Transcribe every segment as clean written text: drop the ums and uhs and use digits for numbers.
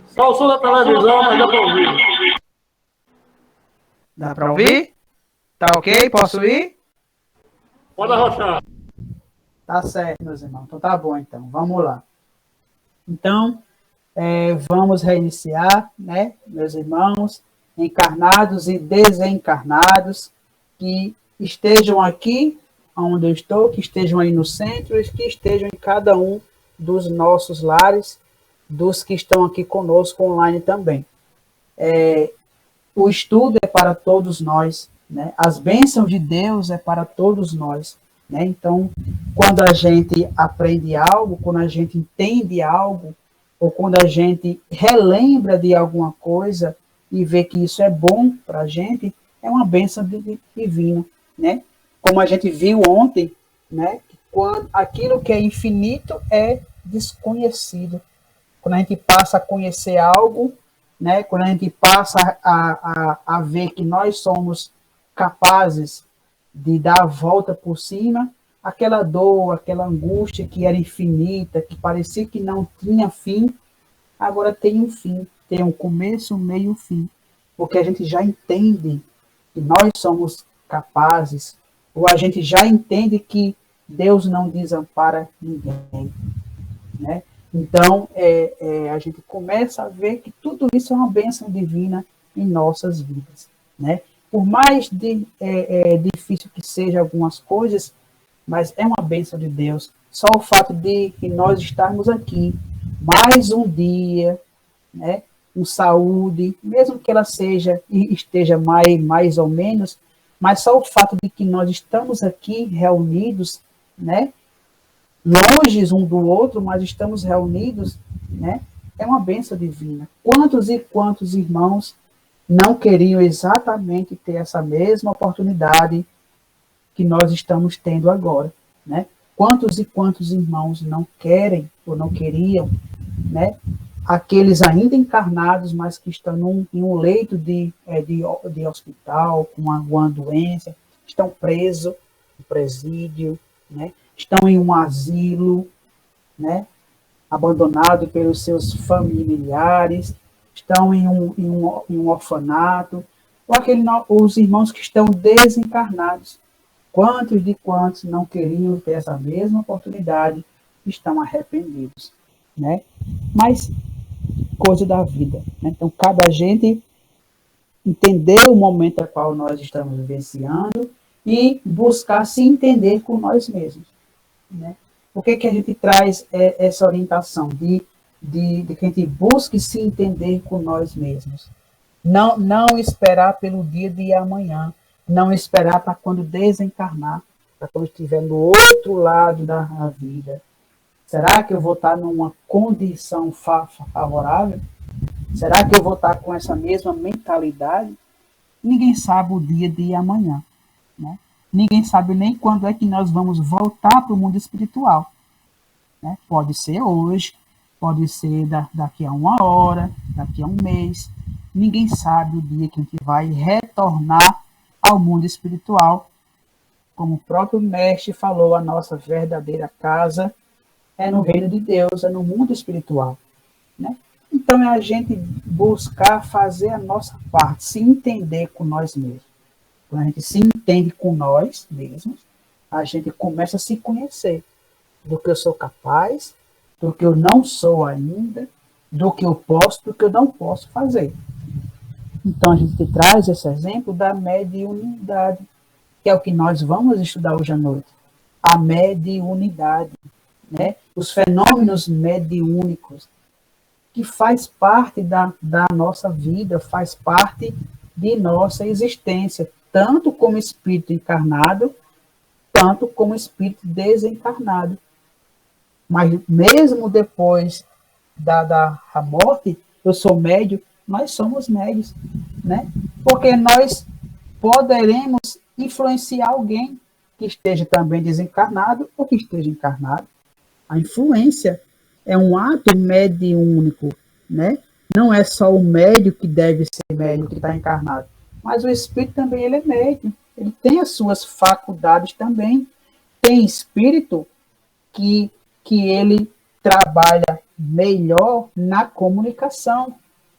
Só o som da televisão, mas dá para ouvir. Dá para ouvir? Tá ok? Posso ir? Pode arrochar. Tá certo, meus irmãos. Então tá bom, então. Vamos lá. Então, vamos reiniciar, né, meus irmãos, encarnados e desencarnados, que estejam aqui onde eu estou, que estejam aí no centro, e que estejam em cada um dos nossos lares, dos que estão aqui conosco online também. O estudo é para todos nós, né? As bênçãos de Deus é para todos nós, né? Então, quando a gente aprende algo, quando a gente entende algo, ou quando a gente relembra de alguma coisa e vê que isso é bom para a gente, é uma bênção divina, né? Como a gente viu ontem, né? Quando aquilo que é infinito é desconhecido. Quando a gente passa a conhecer algo, né? Quando a gente passa a ver que nós somos capazes de dar a volta por cima, aquela dor, aquela angústia que era infinita, que parecia que não tinha fim, agora tem um fim, tem um começo, um meio e um fim. Porque a gente já entende que nós somos capazes, ou a gente já entende que Deus não desampara ninguém, né? Então, a gente começa a ver que tudo isso é uma bênção divina em nossas vidas, né? Por mais difícil que sejam algumas coisas, mas é uma bênção de Deus. Só o fato de que nós estarmos aqui mais um dia, né, com saúde, mesmo que ela esteja mais ou menos, mas só o fato de que nós estamos aqui reunidos, né, longe um do outro, mas estamos reunidos, né, é uma bênção divina. Quantos e quantos irmãos não queriam exatamente ter essa mesma oportunidade que nós estamos tendo agora, né? Quantos e quantos irmãos não querem ou não queriam, né? Aqueles ainda encarnados, mas que estão em um leito de hospital, com alguma doença, estão presos no presídio, né? Estão em um asilo, né? Abandonado pelos seus familiares, estão em um orfanato, ou os irmãos que estão desencarnados. Quantos de quantos não queriam ter essa mesma oportunidade estão arrependidos, né? Mas coisa da vida, né? Então, cabe a gente entender o momento a qual nós estamos vivenciando e buscar se entender com nós mesmos, né? Por que a gente traz essa orientação de que a gente busque se entender com nós mesmos? Não esperar pelo dia de amanhã, não esperar para quando desencarnar, para quando estiver no outro lado da vida. Será que eu vou estar numa condição favorável? Será que eu vou estar com essa mesma mentalidade? Ninguém sabe o dia de amanhã, né? Ninguém sabe nem quando é que nós vamos voltar para o mundo espiritual, né? Pode ser hoje, pode ser daqui a uma hora, daqui a um mês. Ninguém sabe o dia que a gente vai retornar ao mundo espiritual. Como o próprio mestre falou, a nossa verdadeira casa é no reino de Deus, é no mundo espiritual, né? Então é a gente buscar fazer a nossa parte, se entender com nós mesmos. Quando a gente se entende com nós mesmos, a gente começa a se conhecer do que eu sou capaz, do que eu não sou ainda, do que eu posso, do que eu não posso fazer. Então a gente traz esse exemplo da mediunidade, que é o que nós vamos estudar hoje à noite. A mediunidade, né? Os fenômenos mediúnicos, que faz parte da nossa vida, faz parte de nossa existência, tanto como espírito encarnado, tanto como espírito desencarnado. Mas mesmo depois da morte, eu sou médio, nós somos médios, né? Porque nós poderemos influenciar alguém que esteja também desencarnado ou que esteja encarnado. A influência é um ato mediúnico, né? Não é só o médio que deve ser médio que está encarnado, mas o espírito também ele é médio. Ele tem as suas faculdades também. Tem espírito que ele trabalha melhor na comunicação.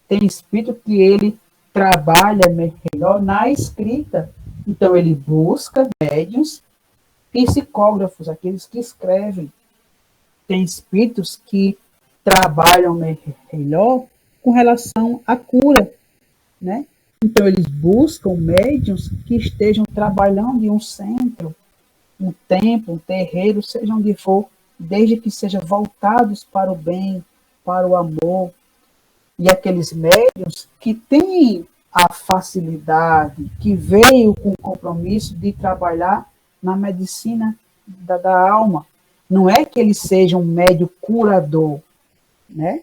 Tem espírito que ele trabalha melhor na escrita. Então, ele busca médiuns psicógrafos, aqueles que escrevem. Tem espíritos que trabalham melhor com relação à cura, né? Então, eles buscam médiuns que estejam trabalhando em um centro, um templo, um terreiro, seja onde for, desde que sejam voltados para o bem, para o amor. E aqueles médiuns que têm a facilidade, que veio com o compromisso de trabalhar na medicina da alma. Não é que ele seja um médium curador, né?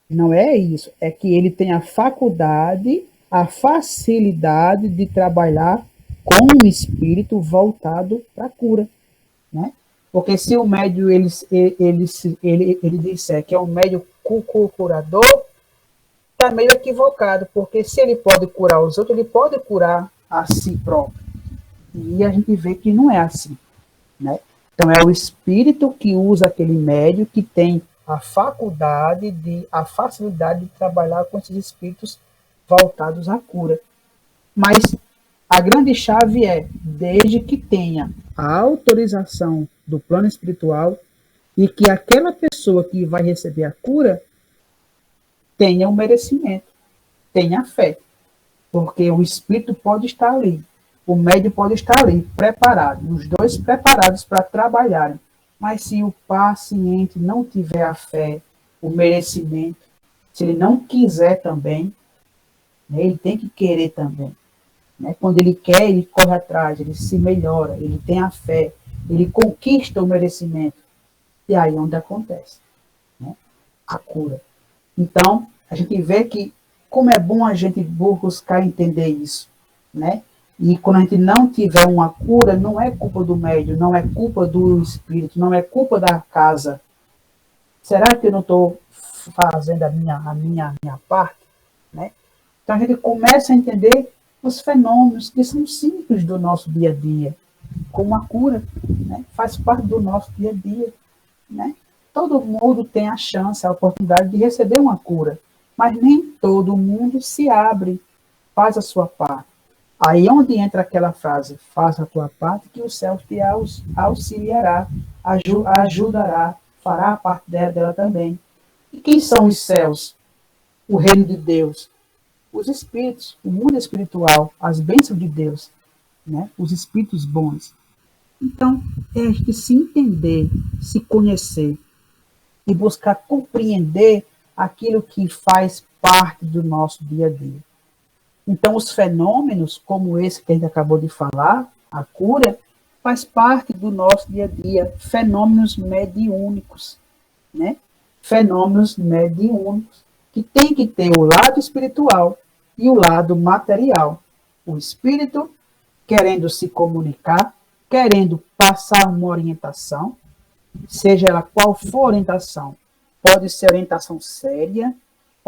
Não é isso. É que ele tem a faculdade, a facilidade de trabalhar com um espírito voltado para a cura, né? Porque se o médium ele disser que é um médium curador, está meio equivocado, porque se ele pode curar os outros, ele pode curar a si próprio. E a gente vê que não é assim, né? Então é o espírito que usa aquele médium que tem a faculdade, a facilidade de trabalhar com esses espíritos voltados à cura. Mas a grande chave é, desde que tenha a autorização do plano espiritual e que aquela pessoa que vai receber a cura tenha o merecimento, tenha fé. Porque o espírito pode estar ali, o médium pode estar ali, preparado, os dois preparados para trabalharem. Mas se o paciente não tiver a fé, o merecimento, se ele não quiser também, né, ele tem que querer também. Né? Quando ele quer, ele corre atrás, ele se melhora, ele tem a fé, ele conquista o merecimento. E aí é onde acontece, né? A cura. Então, a gente vê que como é bom a gente buscar entender isso, né? E quando a gente não tiver uma cura, não é culpa do médium, não é culpa do espírito, não é culpa da casa. Será que eu não estou fazendo a minha parte? Né? Então a gente começa a entender os fenômenos que são simples do nosso dia a dia, como a cura, né? Faz parte do nosso dia a dia. Né? Todo mundo tem a chance, a oportunidade de receber uma cura, mas nem todo mundo se abre, faz a sua parte. Aí onde entra aquela frase, faça a tua parte, que o céu te auxiliará, ajudará, fará a parte dela também. E quem são os céus? O reino de Deus, os espíritos, o mundo espiritual, as bênçãos de Deus, né? Os espíritos bons. Então, é a gente se entender, se conhecer e buscar compreender aquilo que faz parte do nosso dia a dia. Então, os fenômenos, como esse que a gente acabou de falar, a cura, faz parte do nosso dia a dia. Fenômenos mediúnicos, né? Fenômenos mediúnicos, que tem que ter o lado espiritual e o lado material. O espírito querendo se comunicar, querendo passar uma orientação, seja ela qual for a orientação. Pode ser orientação séria,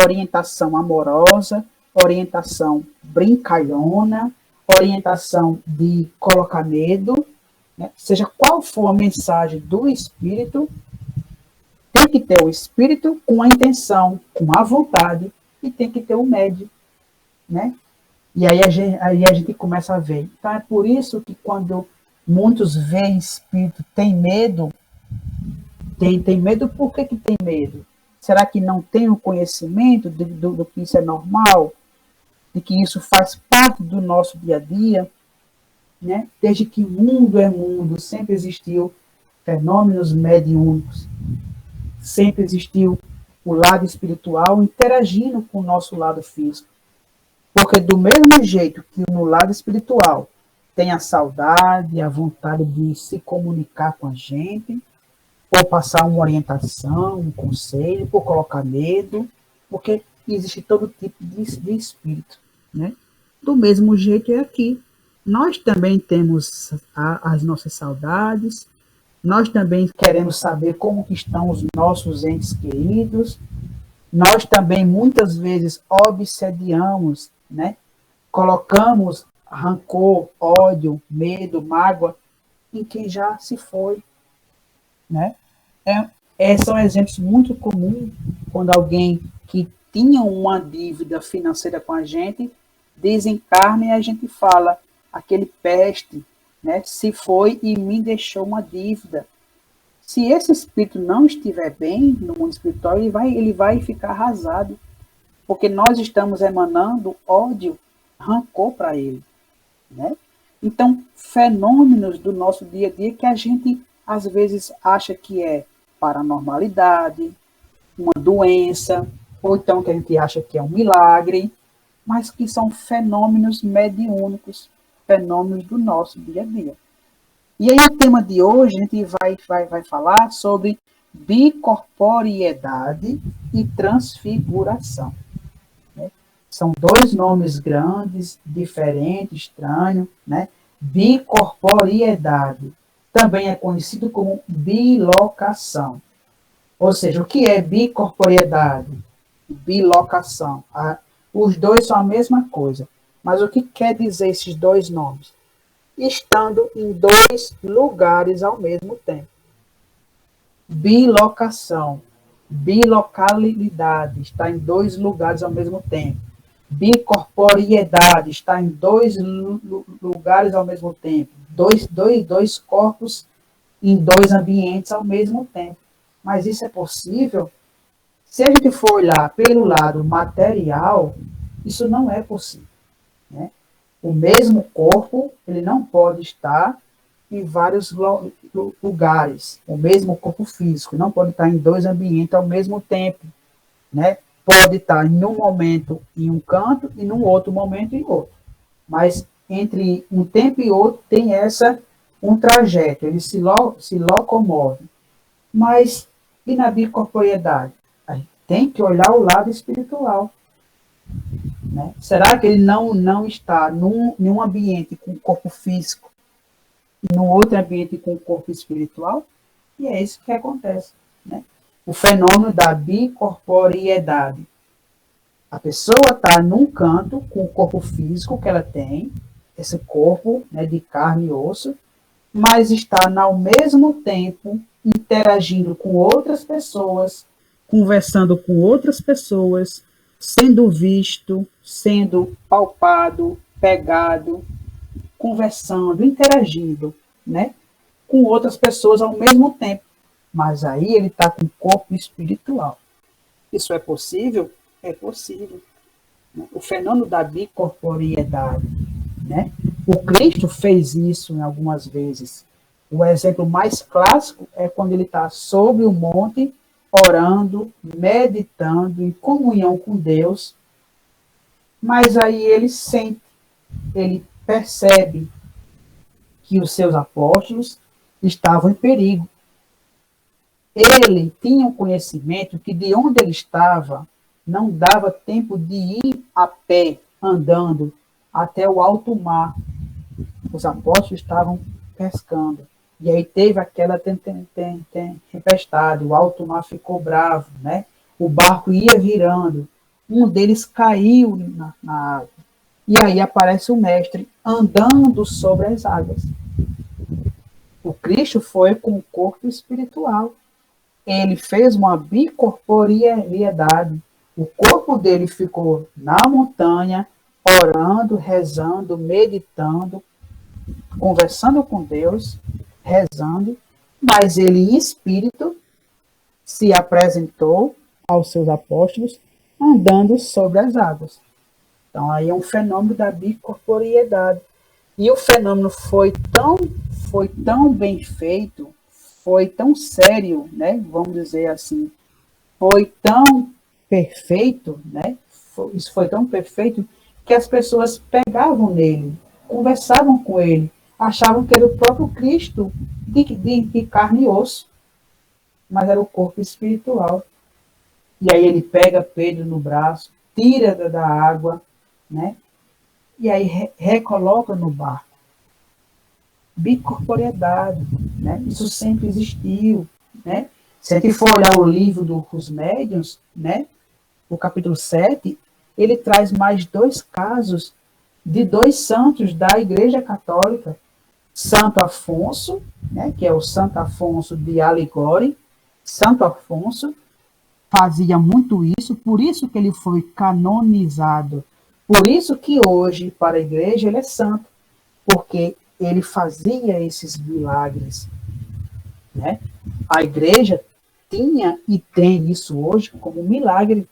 orientação amorosa, orientação brincalhona, orientação de colocar medo, né? Seja qual for a mensagem do espírito, tem que ter o espírito com a intenção, com a vontade, e tem que ter o médium, né? E aí a gente começa a ver. Então é por isso que quando muitos veem espírito, tem medo, tem medo, por que tem medo? Será que não tem o conhecimento do que isso é normal? De que isso faz parte do nosso dia a dia? Né? Desde que mundo é mundo, sempre existiu fenômenos mediúnicos, sempre existiu o lado espiritual interagindo com o nosso lado físico. Porque do mesmo jeito que no lado espiritual tem a saudade, a vontade de se comunicar com a gente, ou passar uma orientação, um conselho, ou colocar medo, porque existe todo tipo de espírito. Né? Do mesmo jeito é aqui. Nós também temos as nossas saudades, nós também queremos saber como que estão os nossos entes queridos, nós também muitas vezes obsediamos, né? Colocamos rancor, ódio, medo, mágoa em quem já se foi. Né? São exemplos muito comuns quando alguém que tinha uma dívida financeira com a gente desencarna e a gente fala, aquele peste, né, se foi e me deixou uma dívida. Se esse espírito não estiver bem no mundo espiritual, ele vai ficar arrasado, porque nós estamos emanando ódio, rancor para ele, né? Então, fenômenos do nosso dia a dia que a gente às vezes acha que é paranormalidade, uma doença, ou então que a gente acha que é um milagre, mas que são fenômenos mediúnicos, fenômenos do nosso dia a dia. E aí o tema de hoje a gente vai falar sobre bicorporiedade e transfiguração. Né? São dois nomes grandes, diferentes, estranhos, né? Bicorporiedade também é conhecido como bilocação. Ou seja, o que é bicorporiedade? Bilocação. Os dois são a mesma coisa. Mas o que quer dizer esses dois nomes? Estando em dois lugares ao mesmo tempo. Bilocação. Bilocalidade. Está em dois lugares ao mesmo tempo. Bicorporiedade. Está em dois lugares ao mesmo tempo. Dois corpos em dois ambientes ao mesmo tempo. Mas isso é possível? Se a gente for olhar pelo lado material, isso não é possível. Né? O mesmo corpo, ele não pode estar em vários lugares. O mesmo corpo físico não pode estar em dois ambientes ao mesmo tempo. Né? Pode estar em um momento em um canto e num outro momento em outro. Mas entre um tempo e outro tem um trajeto, ele se locomove. Mas e na bicorporiedade? A gente tem que olhar o lado espiritual. Né? Será que ele não está em um ambiente com corpo físico e num outro ambiente com corpo espiritual? E é isso que acontece. Né? O fenômeno da bicorporiedade. A pessoa está num canto com o corpo físico que ela tem, esse corpo, né, de carne e osso, mas está ao mesmo tempo interagindo com outras pessoas, conversando com outras pessoas, sendo visto, sendo palpado, pegado, conversando, interagindo, né, com outras pessoas ao mesmo tempo. Mas aí ele está com o corpo espiritual. Isso é possível? É possível. O fenômeno da bicorporiedade. Né? O Cristo fez isso em algumas vezes. O exemplo mais clássico é quando ele está sobre o monte, orando, meditando, em comunhão com Deus, mas aí ele sente, ele percebe que os seus apóstolos estavam em perigo. Ele tinha um conhecimento que de onde ele estava não dava tempo de ir a pé, andando, até o alto mar. Os apóstolos estavam pescando. E aí teve aquela tempestade, o alto mar ficou bravo, né? O barco ia virando, um deles caiu na água. E aí aparece o mestre andando sobre as águas. O Cristo foi com o corpo espiritual. Ele fez uma bicorporiedade. O corpo dele ficou na montanha, orando, rezando, meditando, conversando com Deus, rezando, mas ele em espírito se apresentou aos seus apóstolos andando sobre as águas. Então aí é um fenômeno da bicorporiedade. E o fenômeno foi tão bem feito, foi tão sério, né? Vamos dizer assim, foi tão perfeito, né? Isso foi tão perfeito que as pessoas pegavam nele, conversavam com ele, achavam que era o próprio Cristo de carne e osso, mas era o corpo espiritual. E aí ele pega Pedro no braço, tira da água, né? E aí recoloca no barco. Bicorporiedade, né? Isso sempre existiu, né? Se a gente for olhar o livro dos médiuns, né? O capítulo 7, ele traz mais dois casos de dois santos da Igreja Católica. Santo Afonso, né, que é o Santo Afonso de Aligore, Santo Afonso fazia muito isso, por isso que ele foi canonizado. Por isso que hoje, para a igreja, ele é santo, porque ele fazia esses milagres, né? A igreja tinha e tem isso hoje como milagre,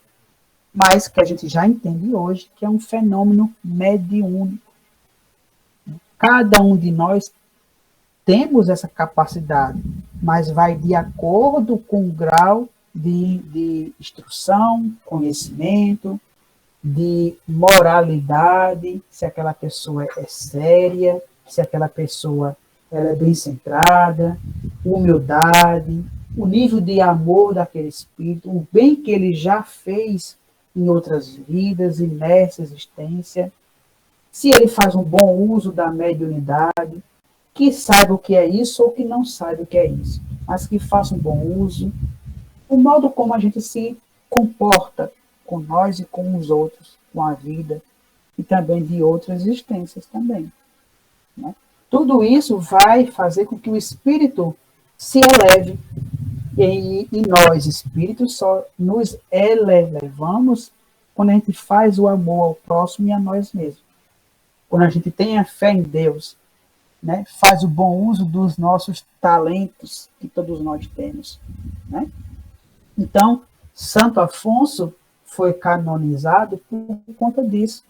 mas que a gente já entende hoje que é um fenômeno mediúnico. Cada um de nós temos essa capacidade, mas vai de acordo com o grau de instrução, conhecimento, de moralidade, se aquela pessoa é séria, se aquela pessoa ela é bem centrada, humildade, o nível de amor daquele espírito, o bem que ele já fez em outras vidas e nessa existência, se ele faz um bom uso da mediunidade, que saiba o que é isso ou que não saiba o que é isso, mas que faça um bom uso, o modo como a gente se comporta com nós e com os outros, com a vida, e também de outras existências também. Né? Tudo isso vai fazer com que o espírito se eleve, e nós, espíritos, só nos elevamos quando a gente faz o amor ao próximo e a nós mesmos. Quando a gente tem a fé em Deus, né? Faz o bom uso dos nossos talentos que todos nós temos. Né? Então, Santo Afonso foi canonizado por conta disso,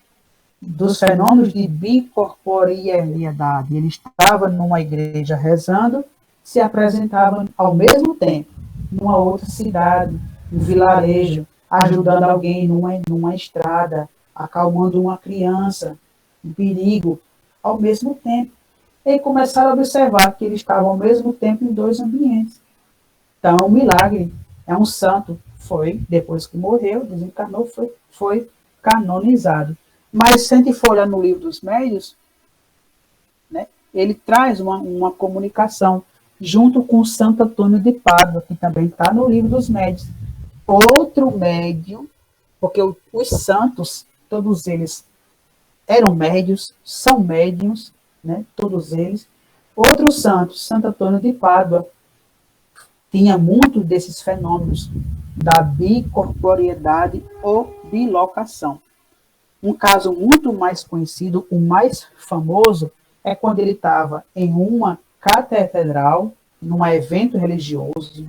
dos fenômenos de bicorporeidade. Ele estava numa igreja rezando, se apresentava ao mesmo tempo numa outra cidade, um vilarejo, ajudando alguém numa estrada, acalmando uma criança, um perigo, ao mesmo tempo. E começaram a observar que ele estava ao mesmo tempo em dois ambientes. Então, um milagre, é um santo, foi, depois que morreu, desencarnou, foi canonizado. Mas, se a gente for olhar no Livro dos Médiuns, né, ele traz uma comunicação junto com Santo Antônio de Pádua, que também está no Livro dos Médiuns. Outro médium, porque os santos, todos eles eram médios, são médiums, né, todos eles. Outro santo, Santo Antônio de Pádua, tinha muito desses fenômenos da bicorporeidade ou bilocação. Um caso muito mais conhecido, o mais famoso, é quando ele estava em uma catedral, num evento religioso,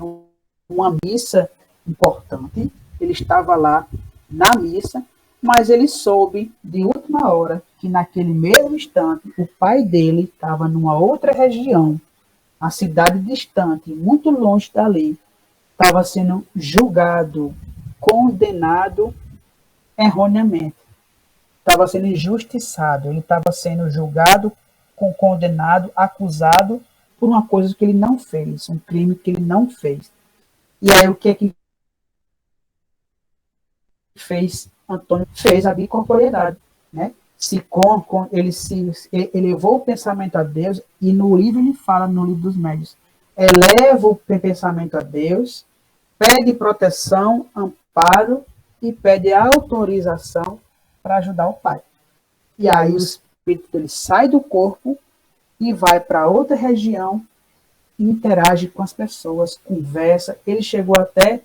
numa missa importante. Ele estava lá na missa, mas ele soube de última hora que naquele mesmo instante o pai dele estava numa outra região, a cidade distante, muito longe dali, estava sendo julgado, condenado erroneamente. Estava sendo injustiçado, ele estava sendo julgado, condenado, acusado por uma coisa que ele não fez, um crime que ele não fez. E aí o que é que fez Antônio? Fez a bicorporeidade, né? Ele elevou o pensamento a Deus, e no livro ele fala, no Livro dos Médiuns, eleva o pensamento a Deus, pede proteção, amparo e pede autorização para ajudar o pai. E aí o espírito dele sai do corpo e vai para outra região, interage com as pessoas, conversa. Ele chegou até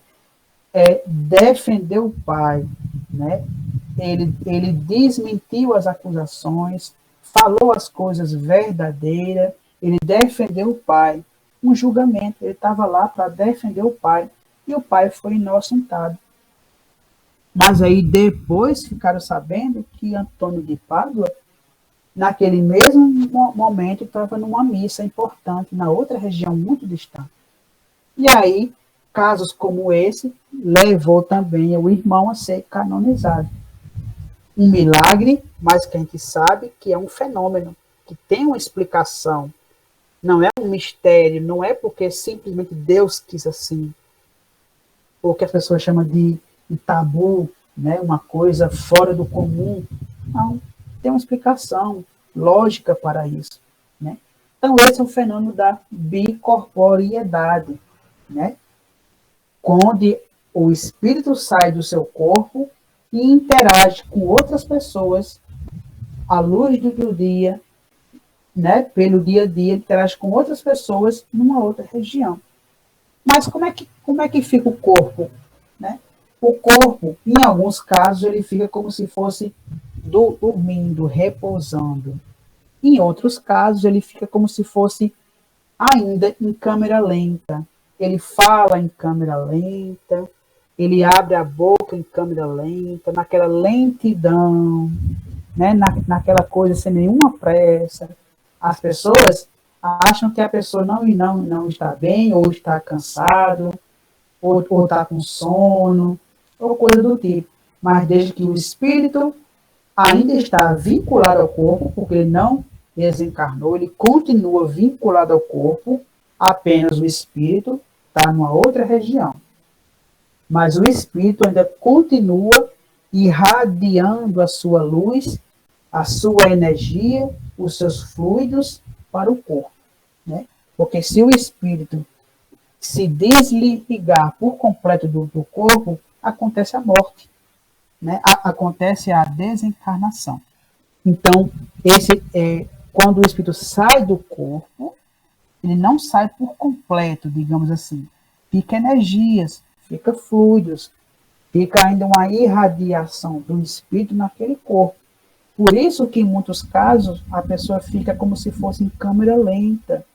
defender o pai, né? Ele desmentiu as acusações, falou as coisas verdadeiras, ele defendeu o pai. Um julgamento, ele estava lá para defender o pai, e o pai foi inocentado. Mas aí depois ficaram sabendo que Antônio de Pádua, naquele mesmo momento, estava numa missa importante, na outra região muito distante. E aí, casos como esse, levou também o irmão a ser canonizado. Um milagre, mas que a gente sabe que é um fenômeno, que tem uma explicação. Não é um mistério, não é porque simplesmente Deus quis assim, ou que as pessoas chamam de tabu, né, uma coisa fora do comum. Não, tem uma explicação lógica para isso. Né? Então, esse é o fenômeno da bicorporeidade, né? Onde o espírito sai do seu corpo e interage com outras pessoas à luz do dia, né? Pelo dia a dia, interage com outras pessoas numa outra região. Mas como é que fica o corpo? Né? O corpo, em alguns casos, ele fica como se fosse dormindo, repousando. Em outros casos, ele fica como se fosse ainda em câmera lenta. Ele fala em câmera lenta, ele abre a boca em câmera lenta, naquela lentidão, né? Naquela coisa sem nenhuma pressa. As pessoas acham que a pessoa não está bem, ou está cansado, ou está com sono, ou coisa do tipo. Mas desde que o espírito ainda está vinculado ao corpo, porque ele não desencarnou, ele continua vinculado ao corpo, apenas o espírito está numa outra região. Mas o espírito ainda continua irradiando a sua luz, a sua energia, os seus fluidos para o corpo. Né? Porque se o espírito se desligar por completo do corpo, acontece a morte. Né? Acontece a desencarnação. Então, quando o espírito sai do corpo, ele não sai por completo, digamos assim. Fica energias, fica fluidos, fica ainda uma irradiação do espírito naquele corpo. Por isso que em muitos casos a pessoa fica como se fosse em câmera lenta,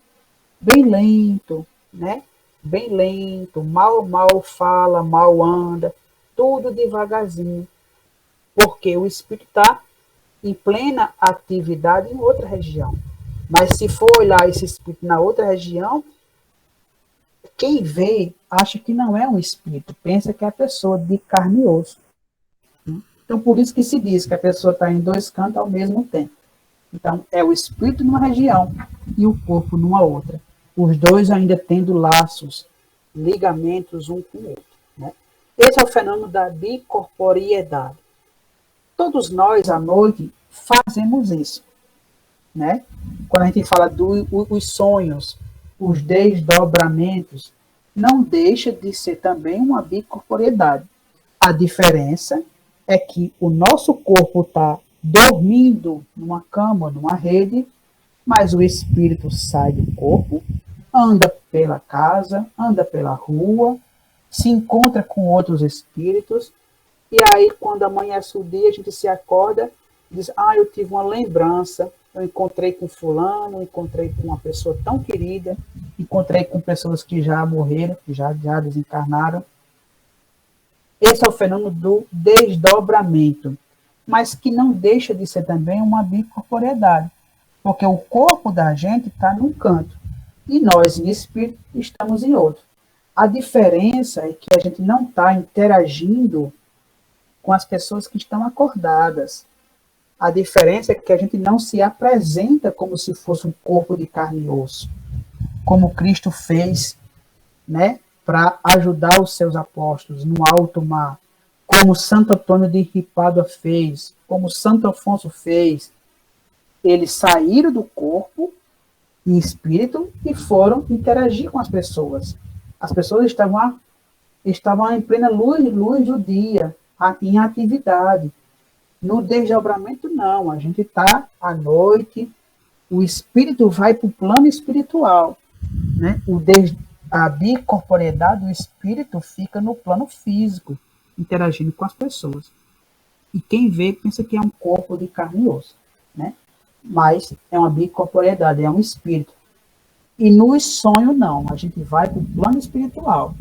bem lento, né? Bem lento, mal fala, mal anda, tudo devagarzinho. Porque o espírito está em plena atividade em outra região. Mas se for olhar esse espírito na outra região, quem vê acha que não é um espírito, pensa que é a pessoa de carne e osso. Então, por isso que se diz que a pessoa está em dois cantos ao mesmo tempo. Então, é o espírito numa região e o corpo numa outra. Os dois ainda tendo laços, ligamentos um com o outro. Né? Esse é o fenômeno da bicorporiedade. Todos nós, à noite, fazemos isso. Né? Quando a gente fala dos sonhos, os desdobramentos, não deixa de ser também uma bicorporiedade. A diferença é que o nosso corpo está dormindo numa cama, numa rede, mas o espírito sai do corpo, anda pela casa, anda pela rua, se encontra com outros espíritos, e aí quando amanhece o dia, a gente se acorda e diz, eu tive uma lembrança, eu encontrei com fulano, encontrei com uma pessoa tão querida, encontrei com pessoas que já morreram, que já desencarnaram. Esse é o fenômeno do desdobramento, mas que não deixa de ser também uma bicorporiedade, porque o corpo da gente está num canto, e nós, em espírito, estamos em outro. A diferença é que a gente não está interagindo com as pessoas que estão acordadas. A diferença é que a gente não se apresenta como se fosse um corpo de carne e osso, como Cristo fez, né, para ajudar os seus apóstolos no alto mar, como Santo Antônio de Ripádua fez, como Santo Afonso fez. Eles saíram do corpo em espírito e foram interagir com as pessoas. As pessoas estavam em plena luz do dia, em atividade. No desdobramento, não. A gente está à noite, o espírito vai para o plano espiritual. Né? A bicorporiedade do espírito fica no plano físico, interagindo com as pessoas. E quem vê pensa que é um corpo de carne e osso. Né? Mas é uma bicorporiedade, é um espírito. E no sonho, não. A gente vai para o plano espiritual.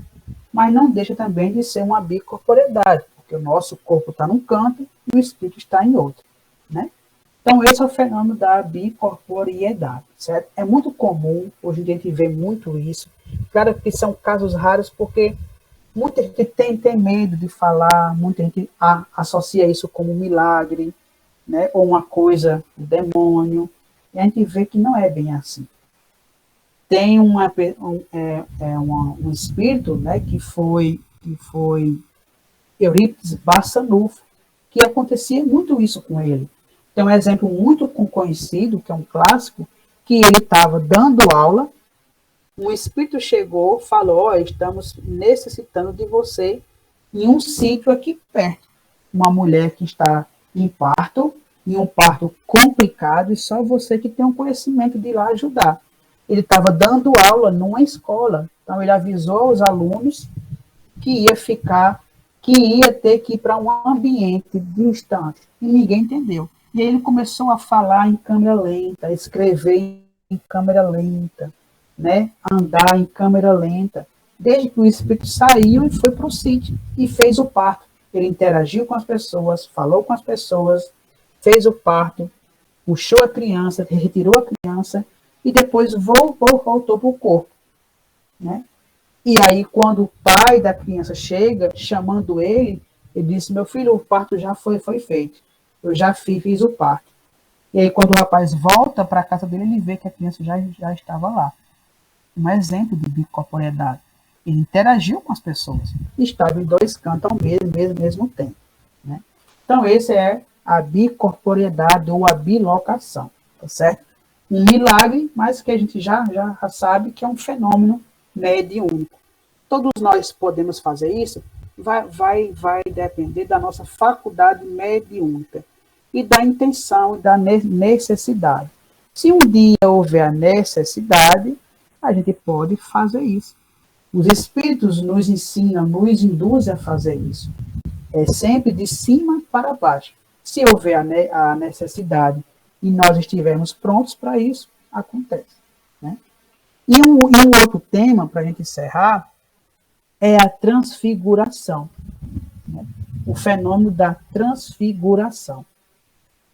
Mas não deixa também de ser uma bicorporiedade, porque o nosso corpo está num canto e o espírito está em outro. Né? Então, esse é o fenômeno da bicorporiedade. Certo? É muito comum, hoje em dia a gente vê muito isso. Claro que são casos raros, porque muita gente tem medo de falar, muita gente associa isso como um milagre, né? Ou uma coisa do demônio. E a gente vê que não é bem assim. Tem um espírito, né, que foi Eurípides Barçanufo, que acontecia muito isso com ele. Tem um exemplo muito conhecido, que é um clássico, que ele estava dando aula, um espírito chegou, falou, estamos necessitando de você em um sítio aqui perto. Uma mulher que está em um parto complicado, e só você que tem um conhecimento de ir lá ajudar. Ele estava dando aula numa escola, Então, ele avisou os alunos que ia ter que ir para um ambiente distante. E ninguém entendeu. E aí ele começou a falar em câmera lenta, escrever em câmera lenta, né? Andar em câmera lenta. Desde que o espírito saiu e foi para o sítio e fez o parto. Ele interagiu com as pessoas, falou com as pessoas, fez o parto, puxou a criança, retirou a criança e depois voltou para o corpo, né? E aí, quando o pai da criança chega, chamando ele, ele disse, meu filho, o parto já foi feito. Eu já fiz o parto. E aí, quando o rapaz volta para a casa dele, ele vê que a criança já estava lá. Um exemplo de bicorporeidade. Ele interagiu com as pessoas. Estava em dois cantos ao mesmo tempo, né? Então, esse é a bicorporeidade ou a bilocação, tá certo? Um milagre, mas que a gente já sabe que é um fenômeno mediúnico. Todos nós podemos fazer isso? Vai depender da nossa faculdade mediúnica e da intenção e da necessidade. Se um dia houver a necessidade, a gente pode fazer isso. Os espíritos nos ensinam, nos induzem a fazer isso. É sempre de cima para baixo. Se houver a necessidade e nós estivermos prontos para isso, acontece, né? E um outro tema, para a gente encerrar, é a transfiguração, né? O fenômeno da transfiguração.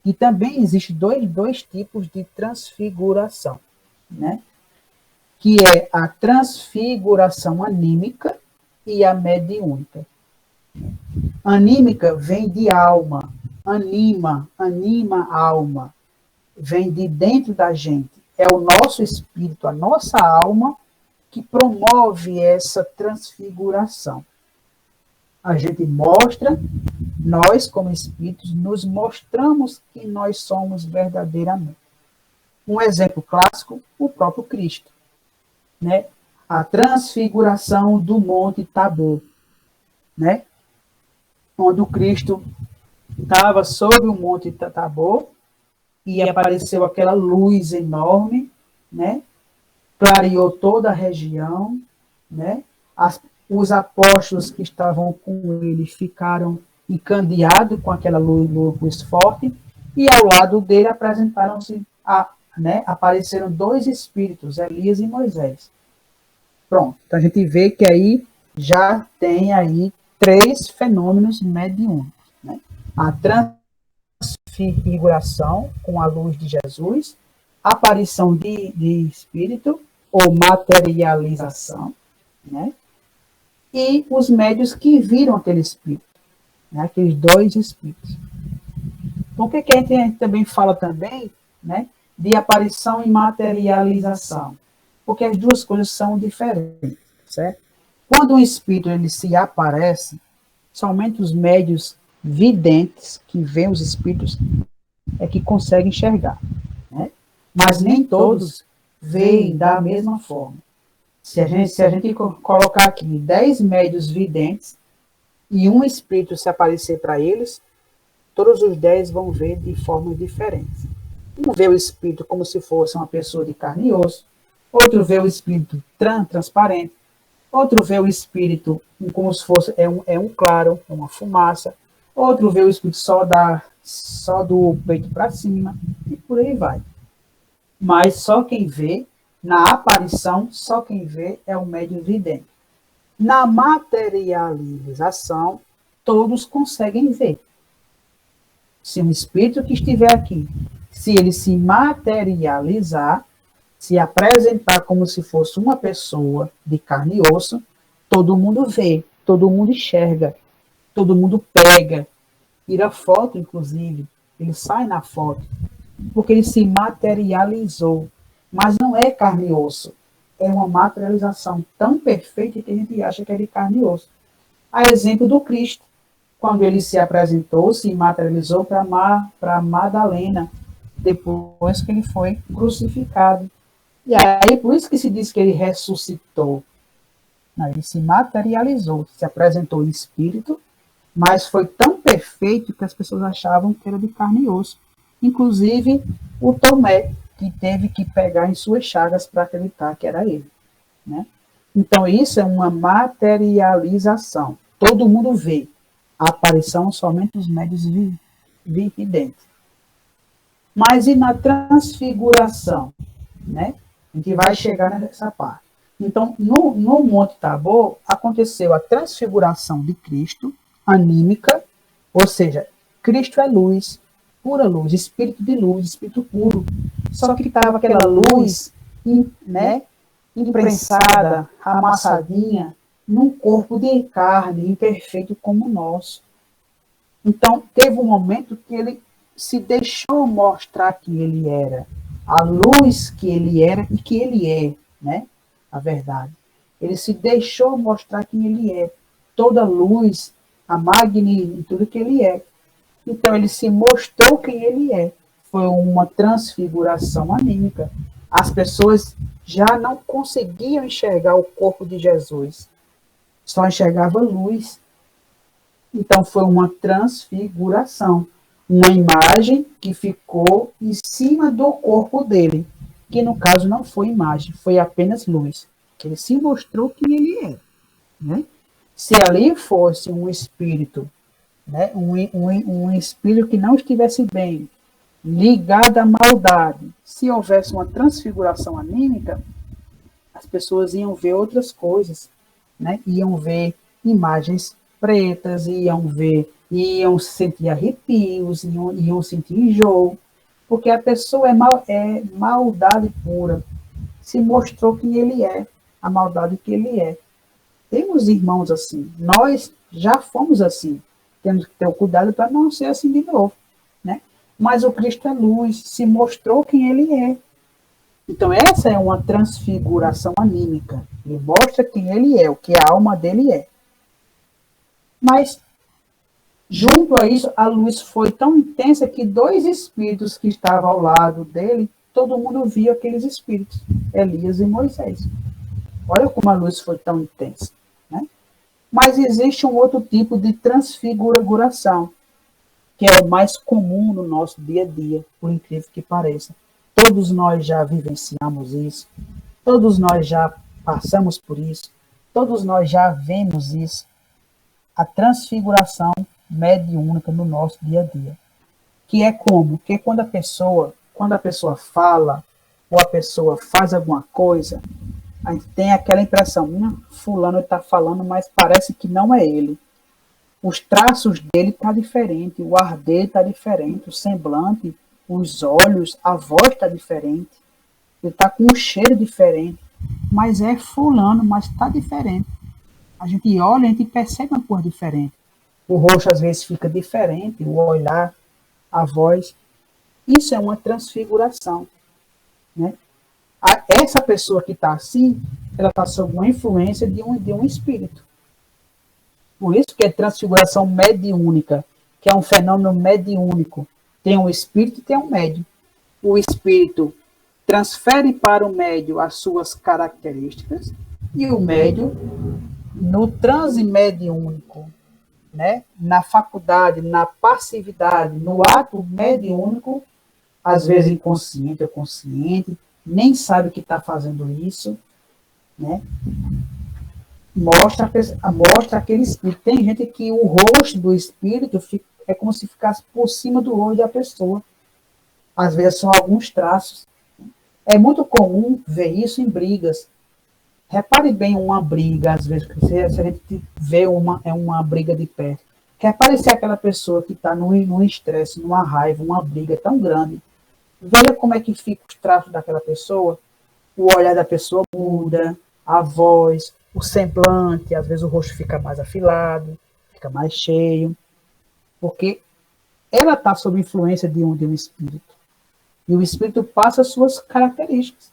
E também existem dois tipos de transfiguração, né? Que é a transfiguração anímica e a mediúnica. Anímica vem de alma, anima a alma, vem de dentro da gente. É o nosso espírito, a nossa alma, que promove essa transfiguração. A gente mostra, nós como espíritos, nos mostramos que nós somos verdadeiramente. Um exemplo clássico, o próprio Cristo, né? A transfiguração do Monte Tabor, né? Onde o Cristo estava sobre o Monte Tabor e apareceu aquela luz enorme, né? Clareou toda a região, né? Os apóstolos que estavam com ele ficaram encandeados com aquela luz forte, e ao lado dele apareceram dois espíritos, Elias e Moisés. Pronto, então a gente vê que aí já tem aí 3 fenômenos mediúnicos, né? A transfiguração com a luz de Jesus, aparição de espírito ou materialização, né? E os médios que viram aquele espírito, né? Aqueles 2 espíritos. Por que a gente também fala também, né, de aparição e materialização? Porque as duas coisas são diferentes, certo? Quando um espírito ele se aparece, somente os médios videntes que veem os espíritos é que conseguem enxergar, né? Mas nem todos veem da mesma forma. Se a gente colocar aqui 10 médios videntes e um espírito se aparecer para eles, todos os 10 vão ver de forma diferente. Um vê o espírito como se fosse uma pessoa de carne e osso, outro vê o espírito transparente, outro vê o espírito como se fosse um claro, é uma fumaça, outro vê o espírito só do peito para cima, e por aí vai. Mas só quem vê, na aparição, só quem vê é o médium vidente. Na materialização, todos conseguem ver. Se um espírito que estiver aqui, se ele se materializar, se apresentar como se fosse uma pessoa de carne e osso, todo mundo vê, todo mundo enxerga, todo mundo pega, tira foto, inclusive, ele sai na foto, porque ele se materializou. Mas não é carne e osso, é uma materialização tão perfeita que a gente acha que é de carne e osso. A exemplo do Cristo, quando ele se apresentou, se materializou para Madalena, depois que ele foi crucificado. E aí, por isso que se diz que ele ressuscitou. Não, ele se materializou, se apresentou em espírito, mas foi tão perfeito que as pessoas achavam que era de carne e osso. Inclusive o Tomé, que teve que pegar em suas chagas para acreditar que era ele, né? Então, isso é uma materialização. Todo mundo vê. A aparição somente os médios videntes. Mas e na transfiguração? Né? A gente vai chegar nessa parte. Então, no Monte Tabor, aconteceu a transfiguração de Cristo, anímica, ou seja, Cristo é luz, pura luz, espírito de luz, espírito puro. Só que estava aquela luz, né, imprensada, amassadinha, num corpo de carne, imperfeito como o nosso. Então, teve um momento que ele se deixou mostrar que ele era a luz que ele era e que ele é, né? A verdade. Ele se deixou mostrar quem ele é. Toda luz, a magnitude, tudo que ele é. Então, ele se mostrou quem ele é. Foi uma transfiguração anímica. As pessoas já não conseguiam enxergar o corpo de Jesus. Só enxergava luz. Então, foi uma transfiguração. Uma imagem que ficou em cima do corpo dele. Que, no caso, não foi imagem, foi apenas luz. Ele se mostrou quem ele é. Né? Se ali fosse um espírito, né? um espírito que não estivesse bem, ligado à maldade, se houvesse uma transfiguração anímica, as pessoas iam ver outras coisas. Né? Iam ver imagens pretas, iam sentir arrepios, iam sentir enjoo, porque a pessoa é maldade pura. Se mostrou quem ele é, a maldade que ele é. Temos irmãos assim, nós já fomos assim, temos que ter o cuidado para não ser assim de novo. Né? Mas o Cristo é luz, se mostrou quem ele é. Então essa é uma transfiguração anímica, ele mostra quem ele é, o que a alma dele é. Mas, junto a isso, a luz foi tão intensa que 2 espíritos que estavam ao lado dele, todo mundo via aqueles espíritos, Elias e Moisés. Olha como a luz foi tão intensa. Né? Mas existe um outro tipo de transfiguração, que é o mais comum no nosso dia a dia, por incrível que pareça. Todos nós já vivenciamos isso, todos nós já passamos por isso, todos nós já vemos isso. A transfiguração mediúnica no nosso dia a dia. Que é como? Que é quando a pessoa fala, ou a pessoa faz alguma coisa, a gente tem aquela impressão, fulano está falando, mas parece que não é ele. Os traços dele estão diferentes, o ar dele está diferente, o semblante, os olhos, a voz está diferente. Ele está com um cheiro diferente. Mas é fulano, mas está diferente. A gente olha, a gente percebe uma cor diferente. O rosto às vezes fica diferente, o olhar, a voz. Isso é uma transfiguração. Né? Essa pessoa que está assim, ela está sob uma influência de um espírito. Por isso que é transfiguração mediúnica, que é um fenômeno mediúnico. Tem um espírito e tem um médium. O espírito transfere para o médium as suas características e o médium, no transe mediúnico, né, na faculdade, na passividade, no ato mediúnico, às vezes inconsciente ou consciente, nem sabe que está fazendo isso, né, mostra aquele espírito. Tem gente que o rosto do espírito é como se ficasse por cima do olho da pessoa. Às vezes são alguns traços. É muito comum ver isso em brigas. Repare bem uma briga, às vezes, se a gente vê uma briga de perto. Repare se é aquela pessoa que está num estresse, numa raiva, uma briga tão grande. Veja como é que fica os traços daquela pessoa. O olhar da pessoa muda, a voz, o semblante, às vezes o rosto fica mais afilado, fica mais cheio. Porque ela está sob influência de um espírito. E o espírito passa as suas características.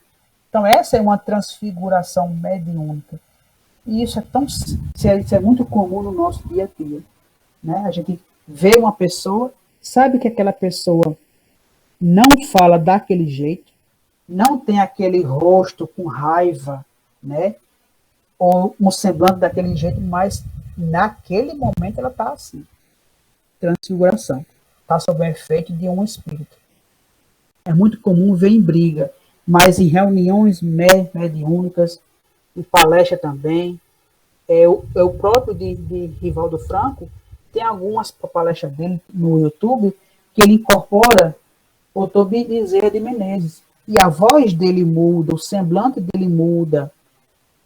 Então, essa é uma transfiguração mediúnica. E isso é muito comum no nosso dia a dia. Né? A gente vê uma pessoa, sabe que aquela pessoa não fala daquele jeito, não tem aquele rosto com raiva, né? Ou um semblante daquele jeito, mas naquele momento ela está assim. Transfiguração. Está sob o efeito de um espírito. É muito comum ver em briga, mas em reuniões mediúnicas, em palestra também. O próprio de Rivaldo Franco, tem algumas palestras dele no YouTube que ele incorpora o Tobi Bezerra de Menezes. E a voz dele muda, o semblante dele muda.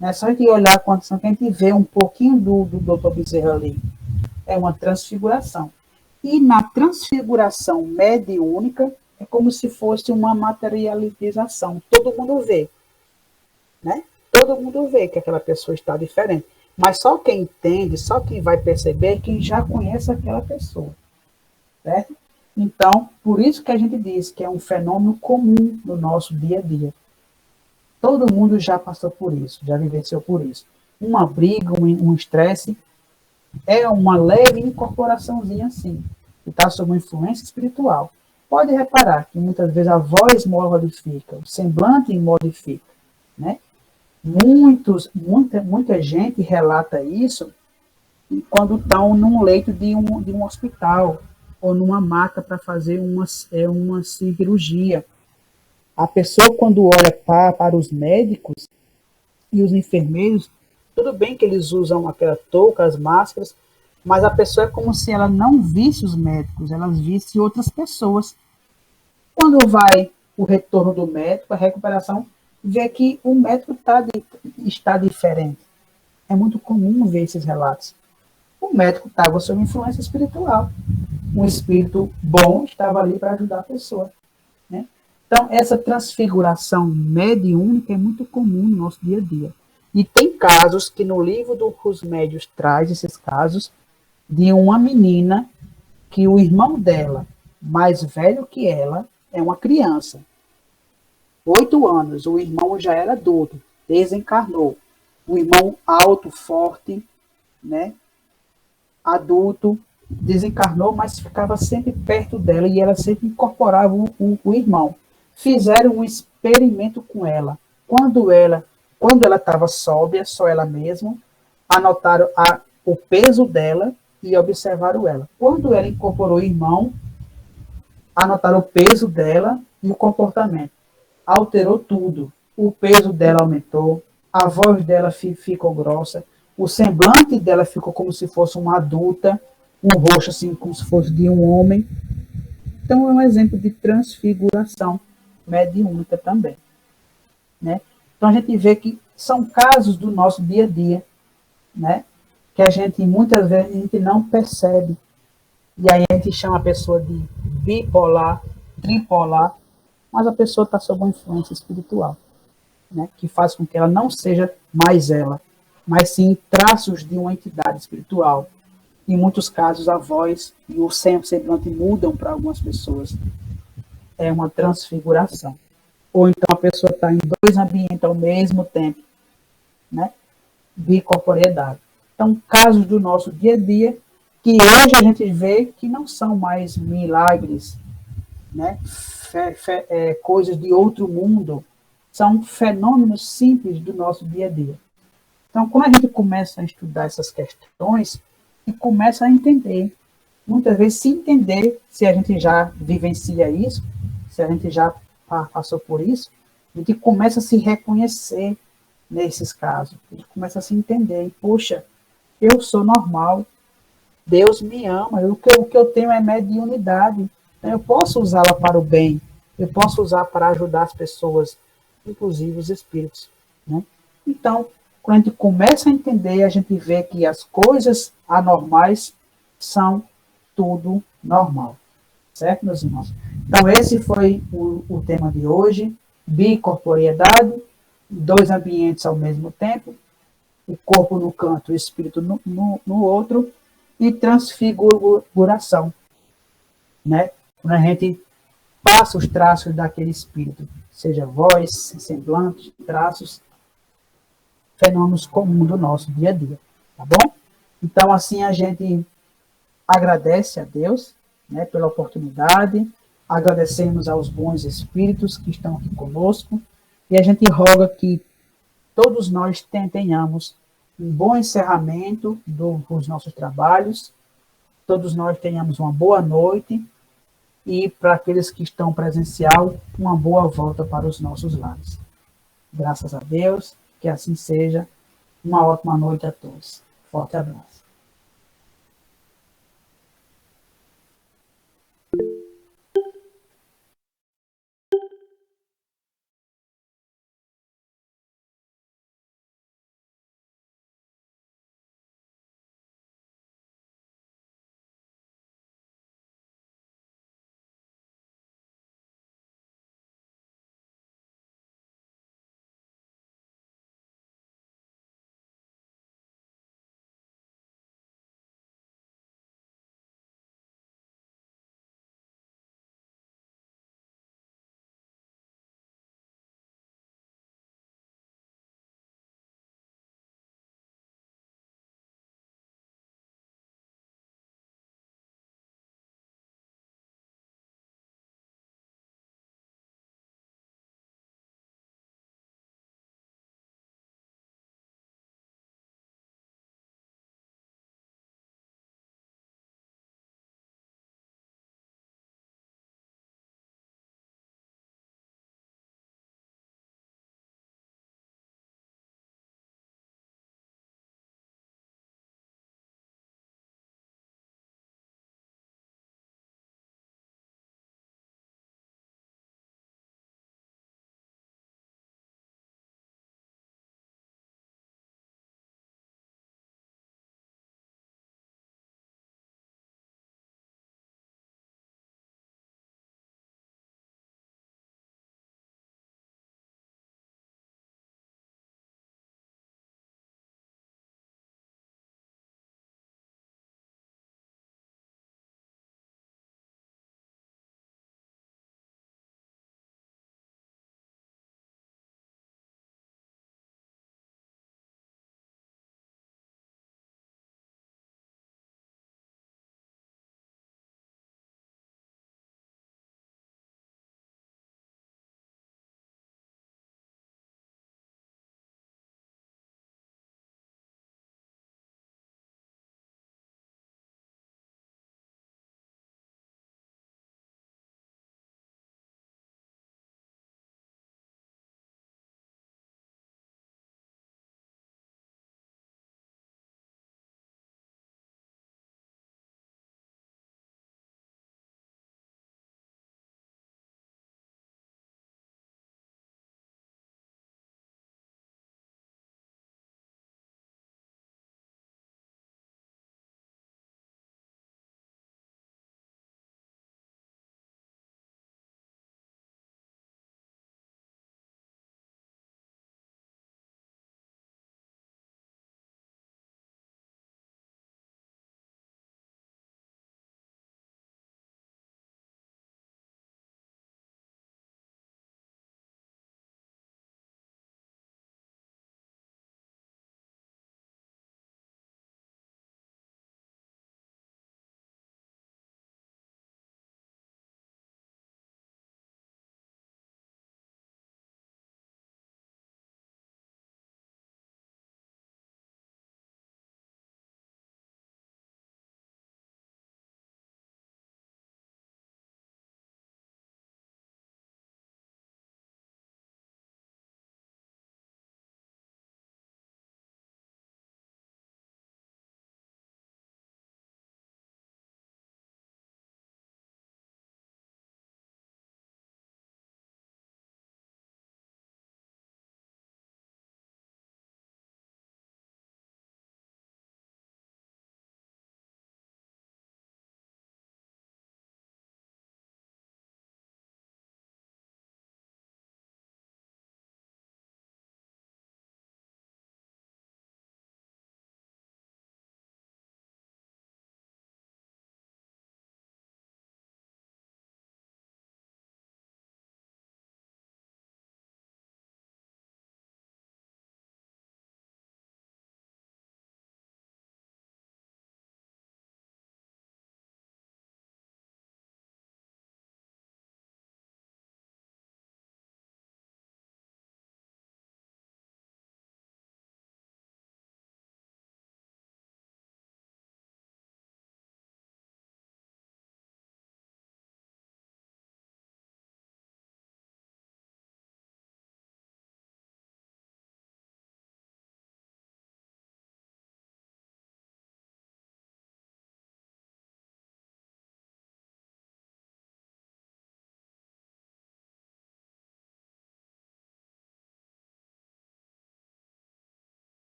É só a gente olhar quando a gente vê um pouquinho do Dr. Bezerra ali. É uma transfiguração. E na transfiguração mediúnica, é como se fosse uma materialização. Todo mundo vê. Né? Todo mundo vê que aquela pessoa está diferente. Mas só quem entende, só quem vai perceber é quem já conhece aquela pessoa. Certo? Então, por isso que a gente diz que é um fenômeno comum no nosso dia a dia. Todo mundo já passou por isso, já vivenciou por isso. Uma briga, um estresse, é uma leve incorporaçãozinha assim, que está sob uma influência espiritual. Pode reparar que muitas vezes a voz modifica, o semblante modifica. Né? Muita gente relata isso quando estão num leito de um hospital ou numa maca para fazer uma cirurgia. A pessoa, quando olha para os médicos e os enfermeiros, tudo bem que eles usam aquela touca, as máscaras, mas a pessoa é como se ela não visse os médicos, ela visse outras pessoas. Quando vai o retorno do médico, a recuperação, vê que o médico está diferente. É muito comum ver esses relatos. O médico estava sob influência espiritual. Um espírito bom estava ali para ajudar a pessoa. Né? Então, essa transfiguração mediúnica é muito comum no nosso dia a dia. E tem casos que no livro dos médios traz esses casos de uma menina que o irmão dela, mais velho que ela, é uma criança. 8 anos, o irmão já era adulto, desencarnou. O irmão alto, forte, né, adulto, desencarnou, mas ficava sempre perto dela e ela sempre incorporava o irmão. Fizeram um experimento com ela. Quando ela estava sóbria, só ela mesma, anotaram o peso dela e observaram ela. Quando ela incorporou o irmão, anotaram o peso dela e o comportamento. Alterou tudo. O peso dela aumentou, a voz dela ficou grossa, o semblante dela ficou como se fosse uma adulta, um rosto assim como se fosse de um homem. Então é um exemplo de transfiguração mediúnica também. Né? Então a gente vê que são casos do nosso dia a dia, né? Que a gente muitas vezes a gente não percebe. E aí a gente chama a pessoa de bipolar, tripolar, mas a pessoa está sob uma influência espiritual, né, que faz com que ela não seja mais ela, mas sim traços de uma entidade espiritual. Em muitos casos, a voz e o semblante mudam para algumas pessoas. É uma transfiguração. Ou então a pessoa está em 2 ambientes ao mesmo tempo, né, bicorporeidade. Então, casos do nosso dia a dia, que hoje a gente vê que não são mais milagres, né, coisas de outro mundo, são fenômenos simples do nosso dia a dia. Então, quando a gente começa a estudar essas questões, e começa a entender, muitas vezes se entender, se a gente já vivencia isso, se a gente já passou por isso, a gente começa a se reconhecer nesses casos, a gente começa a se entender, poxa, eu sou normal, Deus me ama, o que eu tenho é mediunidade, eu posso usá-la para o bem, eu posso usar para ajudar as pessoas, inclusive os espíritos. Né? Então, quando a gente começa a entender, a gente vê que as coisas anormais são tudo normal. Certo, meus irmãos? Então, esse foi o tema de hoje, bicorporeidade, 2 ambientes ao mesmo tempo, o corpo no canto, o espírito no outro, e transfiguração. Né? Quando a gente passa os traços daquele espírito, seja voz, semblante, traços, fenômenos comuns do nosso dia a dia, tá bom? Então, assim, a gente agradece a Deus, né, pela oportunidade, agradecemos aos bons espíritos que estão aqui conosco, e a gente roga que todos nós tenhamos um bom encerramento dos nossos trabalhos, todos nós tenhamos uma boa noite, e para aqueles que estão presencial, uma boa volta para os nossos lares. Graças a Deus. que assim seja. Uma ótima noite a todos. Forte abraço.